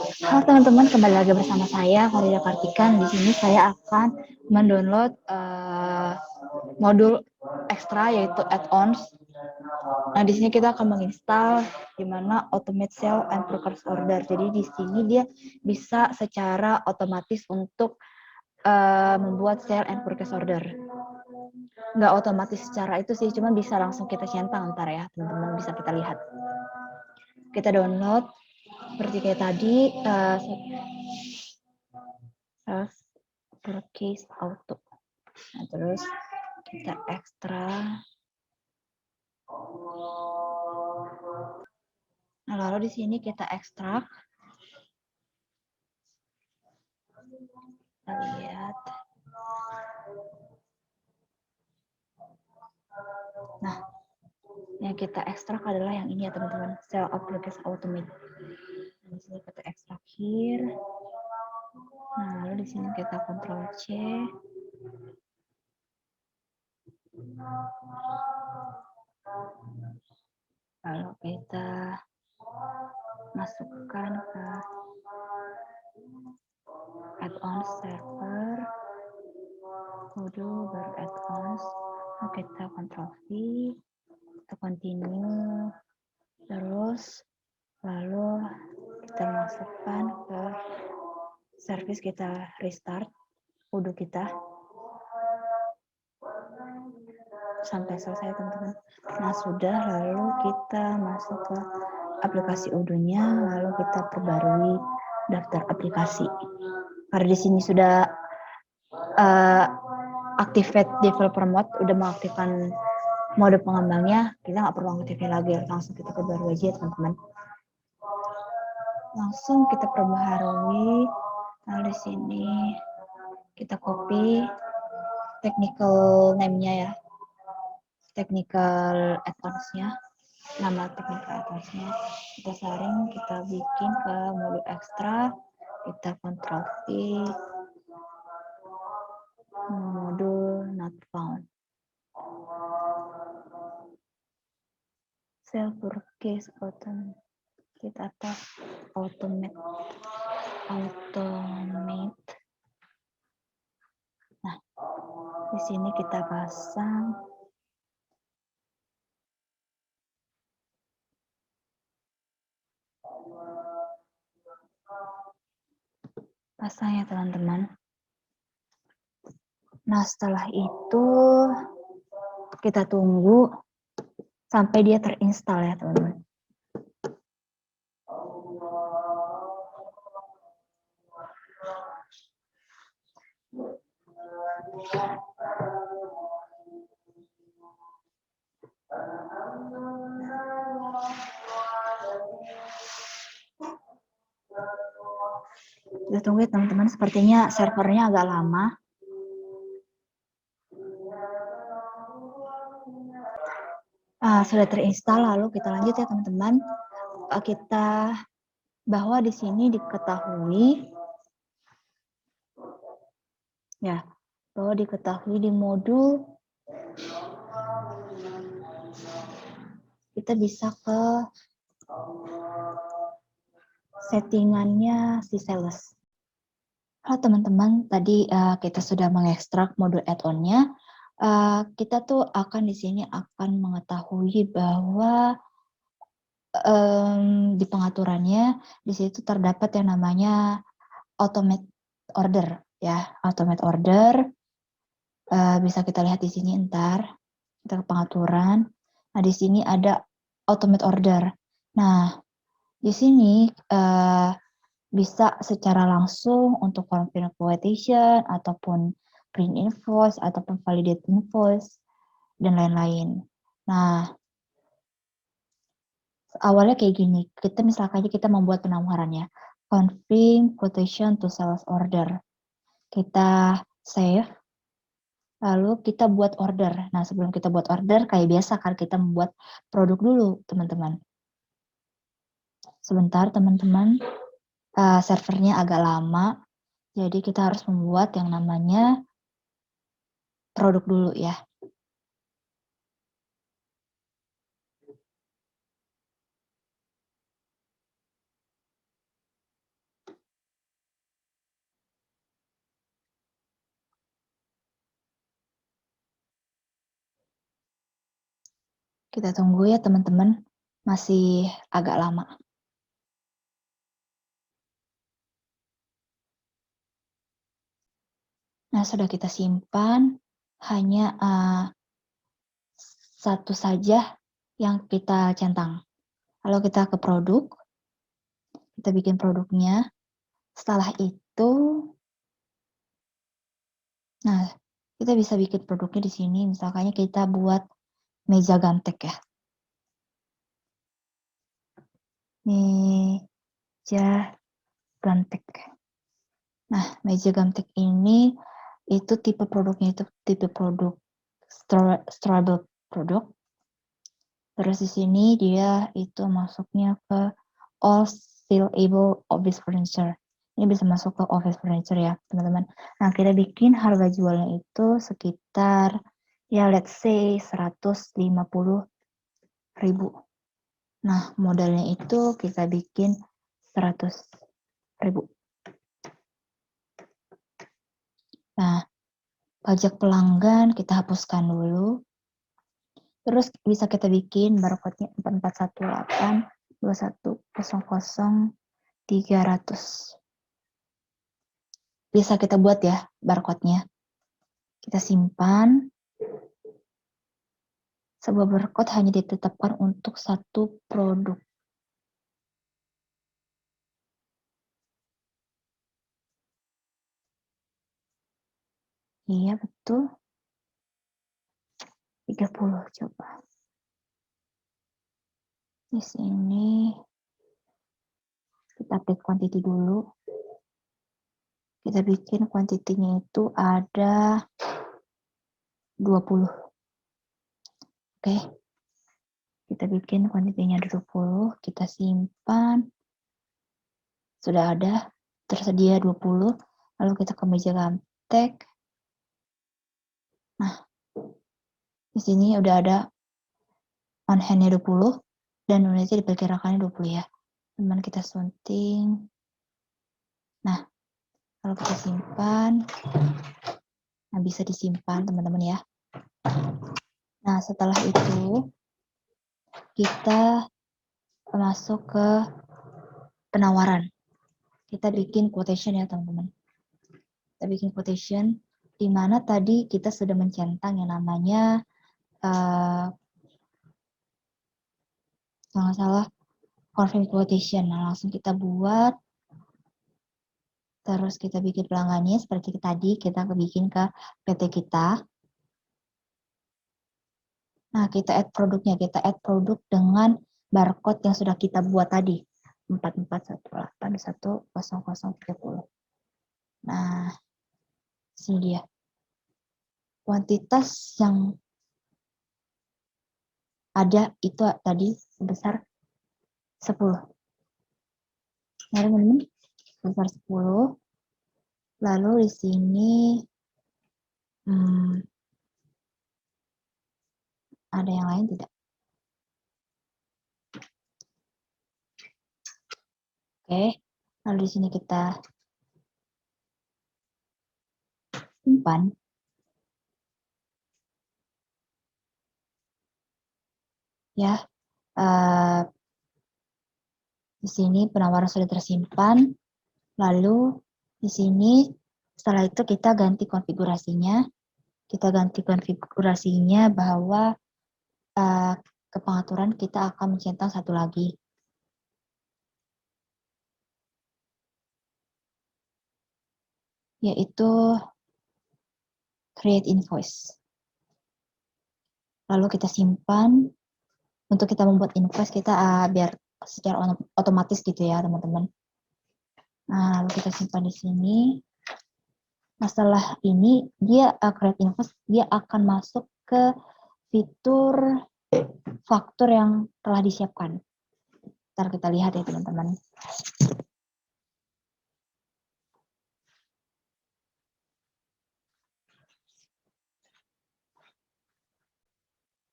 Halo teman-teman, kembali lagi bersama saya Farida Kartika. Di sini saya akan mendownload modul ekstra yaitu add-ons. Nah, di sini kita akan menginstal di mana automate sale and purchase order. Jadi di sini dia bisa secara otomatis untuk membuat sale and purchase order. Nggak otomatis secara itu sih, cuma bisa langsung kita centang ntar ya, teman-teman bisa kita lihat. Kita download seperti kayak tadi, purchase auto. Nah, terus kita ekstra. Nah, lalu di sini kita ekstrak. Kita lihat. Nah, yang kita ekstrak adalah yang ini ya teman-teman, sell application automate. Di sini kita ekstrak here. Nah, lalu di sini kita Ctrl C. Lalu kita masukkan ke add-on server, modul baru add-ons. Kita Ctrl V, kita continue, terus lalu kita masukkan ke service, kita restart Odoo kita sampai selesai teman-teman. Nah sudah, lalu kita masuk ke aplikasi Odoo-nya, lalu kita perbarui daftar aplikasi. Karena di sini sudah activate developer mode, udah mengaktifkan mode pengembangnya, kita nggak perlu aktifin lagi, langsung kita perbarui aja teman-teman. Langsung kita perbaharui. Lalu di sini kita copy technical name-nya ya, technical add-ons-nya, nama technical add-ons-nya kita saring, kita bikin ke modul ekstra, kita Ctrl V, modul not found, sell purchase automate atau automate. Nah, di sini kita pasang ya teman-teman. Nah, setelah itu kita tunggu sampai dia terinstall ya teman-teman. Kita tunggu ya teman-teman, sepertinya servernya agak lama. Sudah terinstall, lalu kita lanjut ya teman-teman. Kita bahwa di sini diketahui ya, bahwa diketahui di modul kita bisa ke settingannya si sales. Halo teman-teman, tadi kita sudah mengekstrak modul add-on-nya. Kita tuh akan di sini akan mengetahui bahwa di pengaturannya di situ terdapat yang namanya automate order ya, automate order. Bisa kita lihat di sini ntar kita ke pengaturan. Nah, di sini ada automate order. Nah, di sini bisa secara langsung untuk confirm quotation ataupun print invoice ataupun validate invoice dan lain-lain. Nah, awalnya kayak gini. Kita misalkan aja kita membuat penawarannya. Confirm quotation to sales order. Kita save. Lalu kita buat order. Nah, sebelum kita buat order, kayak biasa kan kita membuat produk dulu, teman-teman. Sebentar, teman-teman. Servernya agak lama. Jadi kita harus membuat yang namanya produk dulu ya. Kita tunggu ya teman-teman, masih agak lama. Nah, sudah kita simpan, hanya satu saja yang kita centang. Lalu kita ke produk, kita bikin produknya. Setelah itu, nah kita bisa bikin produknya di sini. Misalnya kita buat meja gamtek ya. Meja gamtek. Nah, meja gamtek ini itu tipe produknya itu tipe produk storable produk. Terus di sini dia itu masuknya ke all saleable office furniture. Ini bisa masuk ke office furniture ya, teman-teman. Nah, kita bikin harga jualnya itu sekitar ya let's say 150.000. Nah, modalnya itu kita bikin 100.000. Nah, pajak pelanggan kita hapuskan dulu. Terus bisa kita bikin barcode-nya 4418-2100-300. Bisa kita buat ya barcode-nya. Kita simpan. Sebuah barcode hanya ditetapkan untuk satu produk. Iya, betul. 30 coba. Di sini kita update quantity dulu. Kita bikin kuantitinya itu ada 20. Oke. Kita bikin kuantitinya ada 20, kita simpan. Sudah ada, tersedia 20. Lalu kita ke meja gamtek. Nah, di sini udah ada on hand-nya 20 dan unitnya diperkirakannya 20 ya. Teman kita sunting. Nah, kalau kita simpan, nah bisa disimpan teman-teman ya. Nah, setelah itu kita masuk ke penawaran. Kita bikin quotation ya teman-teman. Kita bikin quotation di mana tadi kita sudah mencentang yang namanya kalau nggak salah confirm quotation. Nah, langsung kita buat, terus kita bikin pelanggannya seperti tadi kita bikin ke PT kita. Nah, kita add produknya, kita add produk dengan barcode yang sudah kita buat tadi, 4418100030. Nah, sini dia. Kuantitas yang ada itu tadi sebesar 10. Nah, teman-teman, sebesar 10. Lalu di sini ada yang lain tidak? Oke, lalu di sini kita simpan. Ya, di sini penawaran sudah tersimpan. Lalu di sini setelah itu kita ganti konfigurasinya. Kita ganti konfigurasinya bahwa ke pengaturan kita akan mencentang satu lagi. Yaitu create invoice. Lalu kita simpan. Untuk kita membuat invoice kita biar secara otomatis gitu ya teman-teman. Nah, lalu kita simpan di sini. Masalah ini dia create invoice dia akan masuk ke fitur faktur yang telah disiapkan. Ntar kita lihat ya teman-teman.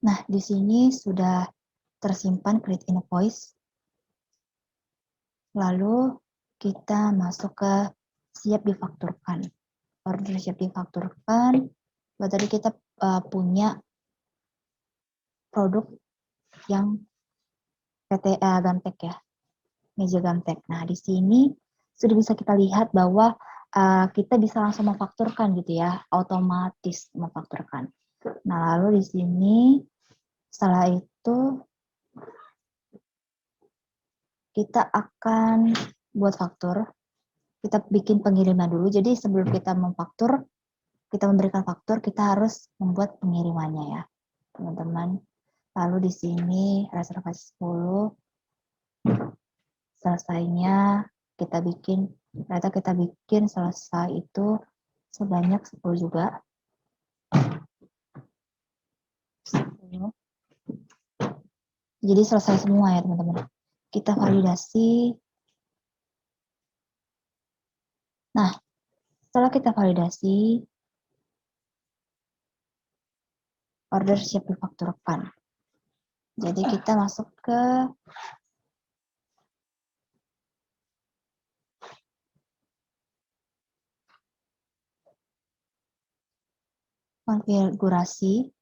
Nah, di sini sudah tersimpan create invoice. Lalu kita masuk ke siap difakturkan. Order siap difakturkan. Tadi kita punya produk yang PT Gamtek ya, meja Gamtek. Nah, di sini sudah bisa kita lihat bahwa kita bisa langsung memfakturkan gitu ya, otomatis memfakturkan. Nah, lalu di sini setelah itu kita akan buat faktur. Kita bikin pengiriman dulu. Jadi sebelum kita memfaktur, kita memberikan faktur, kita harus membuat pengirimannya ya, teman-teman. Lalu di sini reservasi 10, selesainya ternyata kita bikin selesai itu sebanyak 10 juga. 10. Jadi selesai semua ya teman-teman. Kita validasi. Nah, setelah kita validasi, order siap difakturkan. Jadi kita masuk ke konfigurasi.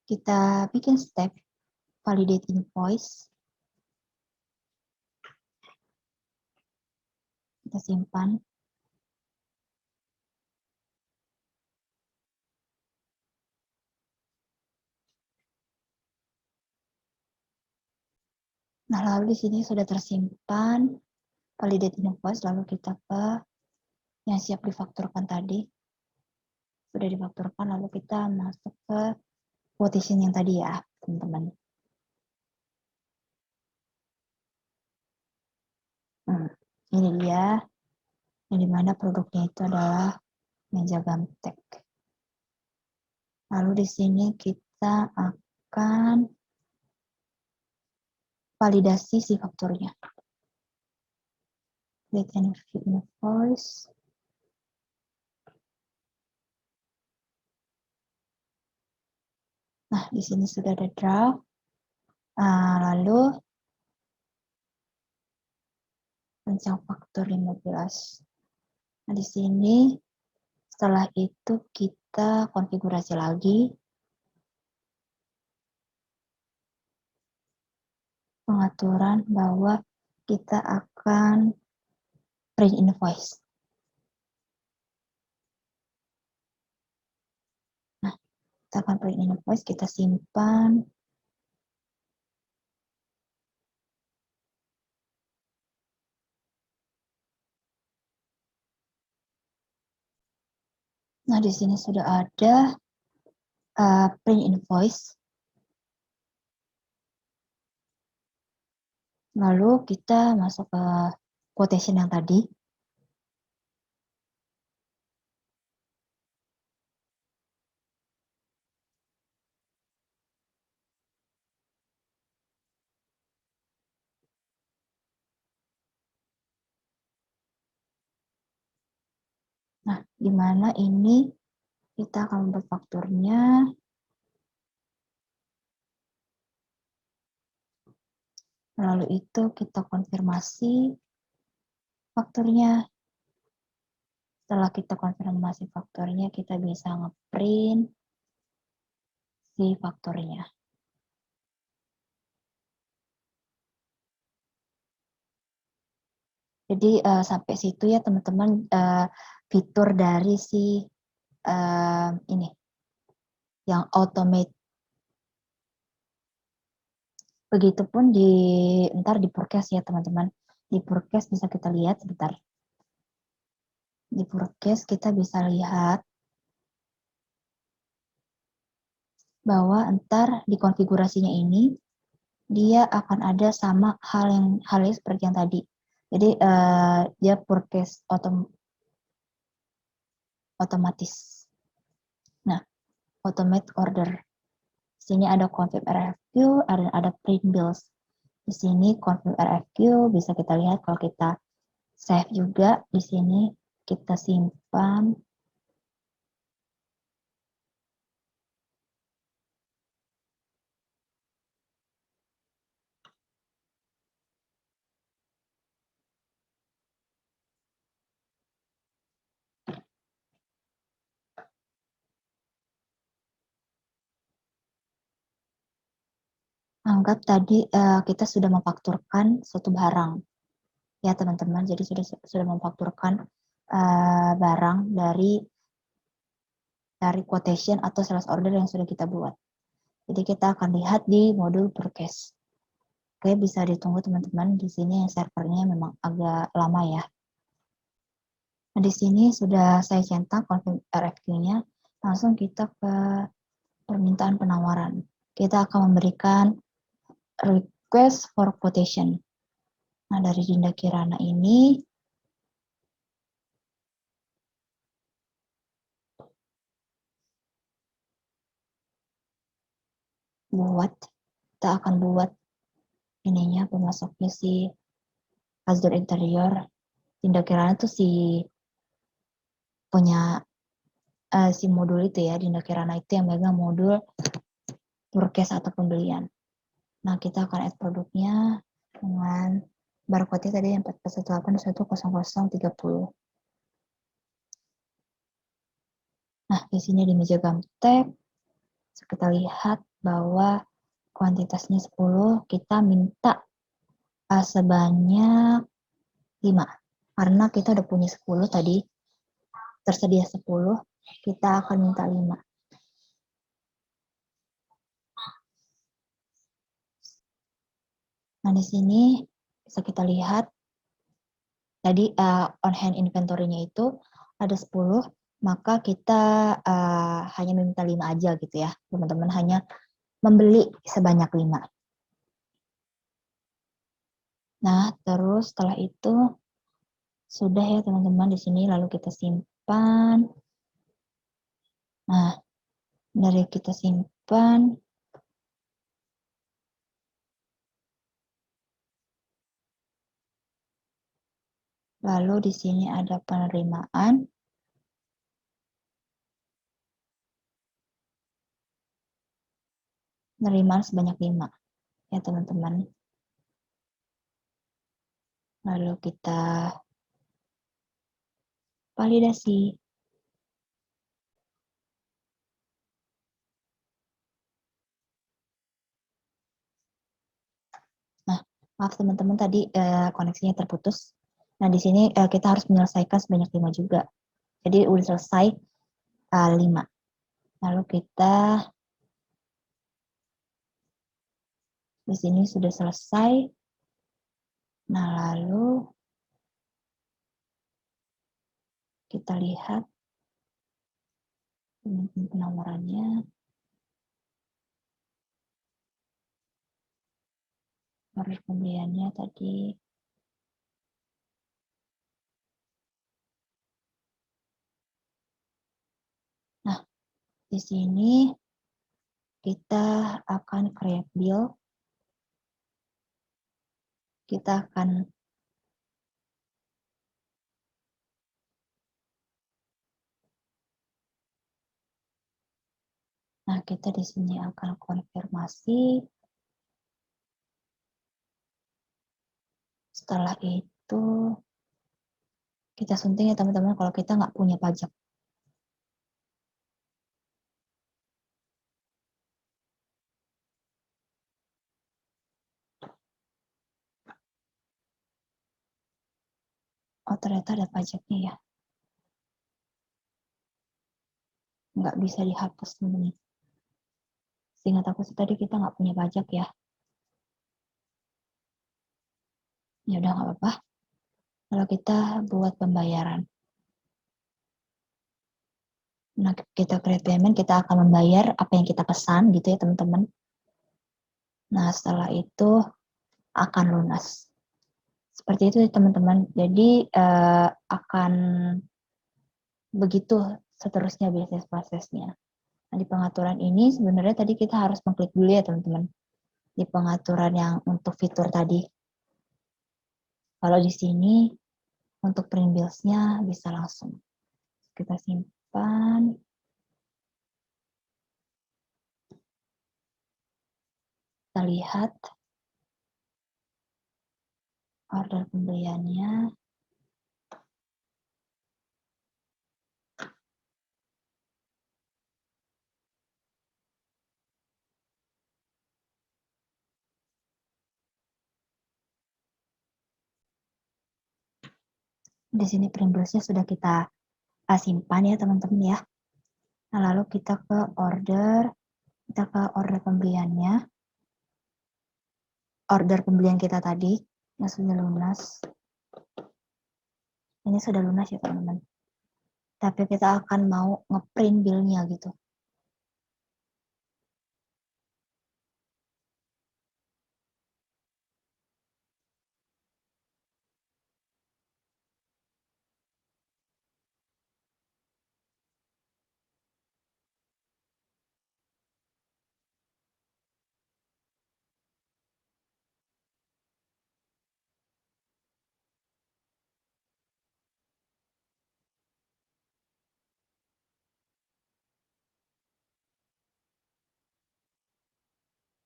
Kita bikin step validate invoice. Kita simpan. Nah, lalu di sini sudah tersimpan validate invoice, lalu kita ke yang siap difakturkan tadi. Sudah difakturkan, lalu kita masuk ke quotation yang tadi ya, teman-teman. Ini dia, yang dimana produknya itu adalah meja Gamtek. Lalu di sini kita akan validasi si fakturnya. Create and view invoice. Nah, di sini sudah ada draft. Lalu rencang faktur 15. Nah, di sini setelah itu kita konfigurasi lagi. Pengaturan bahwa kita akan print invoice. Nah, kita akan print invoice, kita simpan. Nah, di sini sudah ada print invoice. Lalu kita masuk ke quotation yang tadi. Nah, di mana ini kita akan membuat fakturnya. Lalu itu kita konfirmasi fakturnya. Setelah kita konfirmasi fakturnya, kita bisa ngeprint si fakturnya. Jadi sampai situ ya teman-teman fitur dari si ini yang automate. Begitupun ntar di forecast ya teman-teman. Di forecast bisa kita lihat sebentar. Di forecast kita bisa lihat bahwa ntar di konfigurasinya ini dia akan ada sama halnya seperti yang tadi. Jadi dia forecast otomatis. Nah, automate order. Sini ada confirm RFQ, ada print bills. Di sini confirm RFQ bisa kita lihat kalau kita save juga di sini kita simpan. Anggap tadi kita sudah memfakturkan suatu barang, ya teman-teman. Jadi sudah memfakturkan barang dari quotation atau sales order yang sudah kita buat. Jadi kita akan lihat di modul purchase. Oke, bisa ditunggu teman-teman. Di sini servernya memang agak lama ya. Nah, di sini sudah saya centang config RFQ-nya. Langsung kita ke permintaan penawaran. Kita akan memberikan request for quotation. Nah, dari Dinda Kirana ini kita akan buat ininya pemasoknya si Azure Interior. Dinda Kirana tuh punya si modul itu ya, Dinda Kirana itu yang megang modul purchase atau pembelian. Nah, kita akan add produknya dengan barcode tadi yang 418.100.30. Nah, di sini di meja Gamtek, kita lihat bahwa kuantitasnya 10, kita minta sebanyak 5. Karena kita udah punya 10 tadi, tersedia 10, kita akan minta 5. Nah, di sini bisa kita lihat tadi on hand inventory-nya itu ada 10, maka kita hanya meminta 5 aja gitu ya. Teman-teman hanya membeli sebanyak 5. Nah, terus setelah itu sudah ya teman-teman di sini lalu kita simpan. Nah, dari kita simpan lalu di sini ada penerimaan. Penerimaan sebanyak 5 ya teman-teman. Lalu kita validasi. Nah, maaf teman-teman tadi koneksinya terputus. Nah, di sini kita harus menyelesaikan sebanyak 5 juga. Jadi udah selesai 5. Lalu kita di sini sudah selesai. Nah, lalu kita lihat penawarannya. Harus pembeliannya tadi. Nah, di sini kita akan create bill. Kita akan Nah, kita di sini akan konfirmasi. Setelah itu kita sunting ya teman-teman kalau kita nggak punya pajak. Oh, ternyata ada pajaknya ya. Nggak bisa dihapus teman-teman. Seingat aku sih tadi kita nggak punya pajak ya. Ya udah nggak apa-apa. Kalau kita buat pembayaran. Nah, kita create payment, kita akan membayar apa yang kita pesan gitu ya teman-teman. Nah, setelah itu akan lunas. Seperti itu ya teman-teman. Jadi akan begitu seterusnya bisnis prosesnya. Nah, di pengaturan ini sebenarnya tadi kita harus mengklik dulu ya teman-teman. Di pengaturan yang untuk fitur tadi. Kalau di sini untuk print bills-nya bisa langsung. Kita simpan. Kita lihat order pembeliannya. Di sini Pringlesnya sudah kita simpan ya teman-teman ya. Nah, lalu kita ke order pembeliannya. Order pembelian kita tadi yang sudah lunas. Ini sudah lunas ya teman-teman. Tapi kita akan mau ngeprint bill-nya gitu.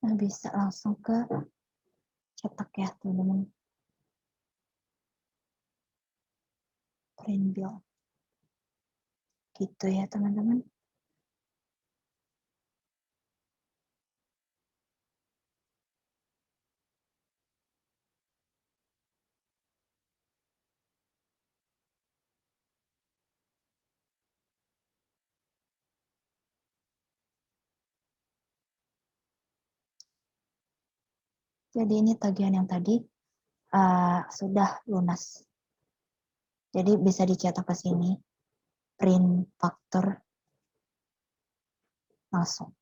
Nah, bisa langsung ke cetak ya teman-teman. Print bill. Gitu ya teman-teman. Jadi ini tagihan yang tadi sudah lunas. Jadi bisa dicetak ke sini, print faktur langsung.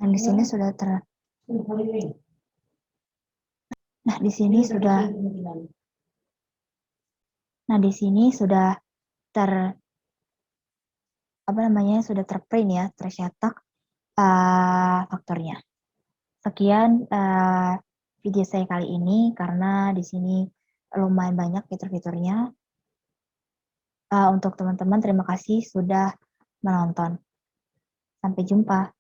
Dan di sini sudah Nah, di sini sudah ter sudah terprint ya, tercetak faktornya. Sekian video saya kali ini karena di sini lumayan banyak fitur-fiturnya. Untuk teman-teman terima kasih sudah menonton. Sampai jumpa.